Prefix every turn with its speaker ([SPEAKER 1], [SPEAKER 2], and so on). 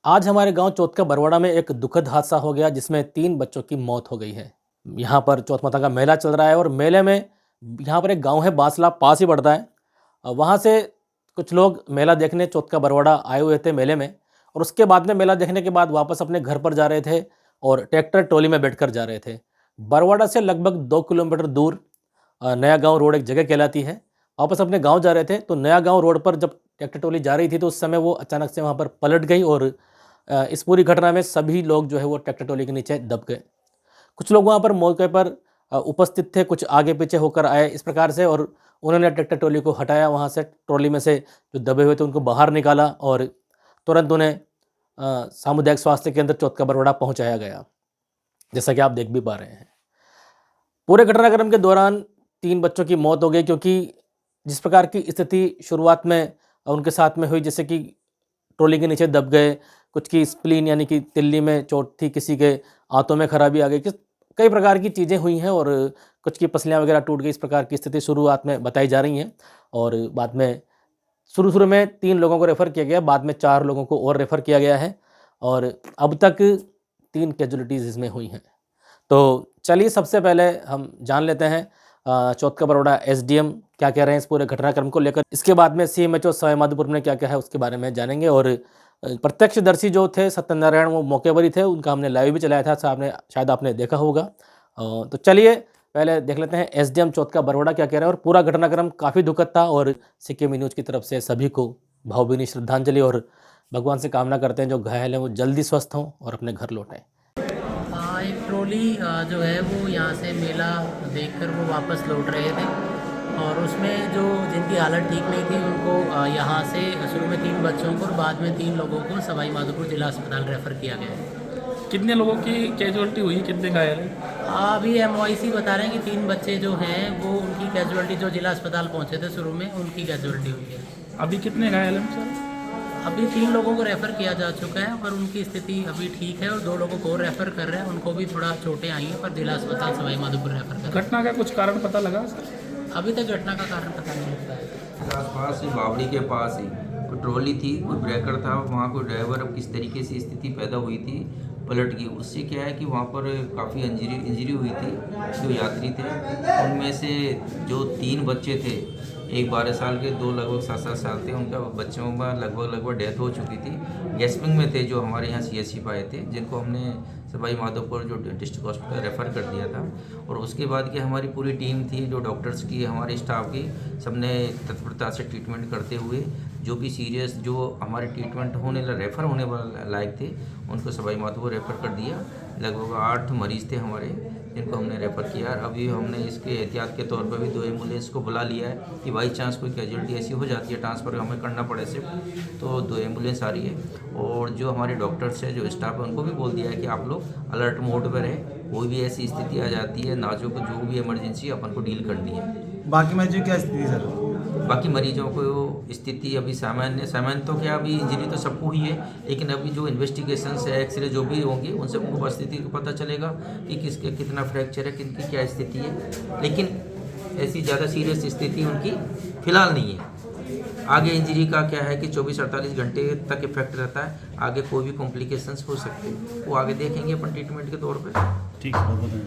[SPEAKER 1] आज हमारे गांव चौथ का बरवाड़ा में एक दुखद हादसा हो गया जिसमें 3 बच्चों की मौत हो गई है। यहाँ पर चौथ माता का मेला चल रहा है और मेले में यहाँ पर एक गांव है बासला, पास ही पड़ता है। वहाँ से कुछ लोग मेला देखने चौथ का बरवाड़ा आए हुए थे मेले में, और उसके बाद में मेला देखने के बाद वापस अपने घर पर जा रहे थे और ट्रैक्टर ट्रॉली में बैठकर जा रहे थे। बरवाड़ा से लगभग 2 किलोमीटर दूर नया गाँव रोड एक जगह कहलाती है। वापस अपने गाँव जा रहे थे तो नया गाँव रोड पर जब ट्रैक्टर ट्रॉली जा रही थी तो उस समय वो अचानक से वहाँ पर पलट गई और इस पूरी घटना में सभी लोग जो है वो ट्रैक्टर ट्रॉली के नीचे दब गए। कुछ लोग वहाँ पर मौके पर उपस्थित थे, कुछ आगे पीछे होकर आए इस प्रकार से, और उन्होंने ट्रैक्टर ट्रॉली को हटाया, वहाँ से ट्रॉली में से जो दबे हुए थे उनको बाहर निकाला और तुरंत उन्हें सामुदायिक स्वास्थ्य केंद्र चौथ का बरवाड़ा पहुँचाया गया, जैसा कि आप देख भी पा रहे हैं। पूरे घटनाक्रम के दौरान 3 बच्चों की मौत हो गई, क्योंकि जिस प्रकार की स्थिति शुरुआत में उनके साथ में हुई, जैसे कि ट्रॉली के नीचे दब गए, कुछ की स्प्लीन यानी कि तिल्ली में चोट थी, किसी के आंतों में खराबी आ गई, कई प्रकार की चीज़ें हुई हैं और कुछ की पसलियाँ वगैरह टूट गई। इस प्रकार की स्थिति शुरुआत में बताई जा रही हैं और बाद में शुरू में 3 लोगों को रेफ़र किया गया, बाद में 4 लोगों को और रेफ़र किया गया है और अब तक 3 कैजुअलिटीज़ इसमें हुई हैं। तो चलिए सबसे पहले हम जान लेते हैं चौथ का बरवाड़ा एसडीएम क्या कह रहे हैं इस पूरे घटनाक्रम को लेकर। इसके बाद में सीएमएचओ सवाई माधोपुर ने क्या क्या है उसके बारे में जानेंगे, और प्रत्यक्षदर्शी जो थे सत्यनारायण वो मौके पर ही थे, उनका हमने लाइव भी चलाया था, शायद आपने देखा होगा। तो चलिए पहले देख लेते हैं एसडीएम चौथ का बरवाड़ा क्या कह रहे हैं। और पूरा घटनाक्रम काफ़ी दुखद था और सीकेएम न्यूज़ की तरफ से सभी को भावभीनी श्रद्धांजलि, और भगवान से कामना करते हैं जो घायल हैं वो जल्दी स्वस्थ हों और अपने घर लौटें।
[SPEAKER 2] एक ट्रॉली जो है वो यहाँ से मेला देखकर वो वापस लौट रहे थे और उसमें जो जिनकी हालत ठीक नहीं थी उनको यहाँ से शुरू में 3 बच्चों को और बाद में 3 लोगों को सवाई माधोपुर जिला अस्पताल रेफ़र किया गया है।
[SPEAKER 3] कितने लोगों की कैजुअलिटी हुई, कितने घायल हैं?
[SPEAKER 2] अभी एमओआईसी बता रहे हैं कि 3 बच्चे जो हैं वो उनकी कैजुअलिटी जो जिला अस्पताल पहुँचे थे शुरू में उनकी कैजुअलिटी हुई है।
[SPEAKER 3] अभी कितने घायल हैं सर?
[SPEAKER 2] अभी 3 लोगों को रेफ़र किया जा चुका है और उनकी स्थिति अभी ठीक है और 2 लोगों को रेफ़र कर रहे हैं, उनको भी थोड़ा चोटें आई हैं पर जिला अस्पताल सवाई माधोपुर रेफ़र कर।
[SPEAKER 3] घटना का कुछ कारण पता लगा सर?
[SPEAKER 2] अभी तक घटना का कारण पता नहीं लगता है।
[SPEAKER 4] आसपास ही बावड़ी के पास ही कोई ट्रॉली थी, कोई ब्रेकर था, वहाँ कोई ड्राइवर अब किस तरीके से स्थिति पैदा हुई थी, पलट गई। उससे क्या है कि वहाँ पर काफ़ी इंजरी हुई थी। जो यात्री थे उनमें से जो 3 बच्चे थे, एक 12 साल के, 2 लगभग 7-7 साल थे, उनका बच्चों में लगभग डेथ हो चुकी थी। गैस्पिंग में थे जो हमारे यहाँ सीएचसी पाए थे, जिनको हमने सवाई माधोपुर जो डिस्ट्रिक्ट हॉस्पिटल रेफ़र कर दिया था। और उसके बाद की हमारी पूरी टीम थी, जो डॉक्टर्स की, हमारे स्टाफ की, सबने तत्परता से ट्रीटमेंट करते हुए जो भी सीरियस जो हमारे ट्रीटमेंट रेफ़र होने वाले लायक थे उनको सवाई माधोपुर रेफ़र कर दिया। लगभग 8 मरीज़ थे हमारे जिनको हमने रेफ़र किया। अभी हमने इसके एहतियात के तौर पर भी 2 एम्बुलेंस को बुला लिया है कि बाई चांस कोई कैजुअलिटी ऐसी हो जाती है, ट्रांसफ़र हमें करना पड़े सिर्फ, तो 2 एम्बुलेंस आ रही है। और जो हमारे डॉक्टर्स हैं, जो स्टाफ है, उनको भी बोल दिया है कि आप लोग अलर्ट मोड पर रहें, कोई भी ऐसी स्थिति आ जाती है, नाजुक जो भी इमरजेंसी अपन को डील करनी है।
[SPEAKER 5] बाकी मरीजों की क्या स्थिति सर?
[SPEAKER 4] बाकी मरीजों को स्थिति अभी सामान्य तो क्या, अभी इंजरी तो सबको हुई है, लेकिन अभी जो इन्वेस्टिगेशंस है, एक्सरे जो भी होंगे उनसे उनको स्थिति को पता चलेगा कि किसके कितना फ्रैक्चर है, किनकी क्या स्थिति है। लेकिन ऐसी ज़्यादा सीरियस स्थिति उनकी फ़िलहाल नहीं है। आगे इंजरी का क्या है कि 24-48 घंटे तक इफेक्ट रहता है, आगे कोई भी कॉम्प्लिकेशंस हो सकते हैं, वो आगे देखेंगे अपन ट्रीटमेंट के तौर पर।
[SPEAKER 5] ठीक है।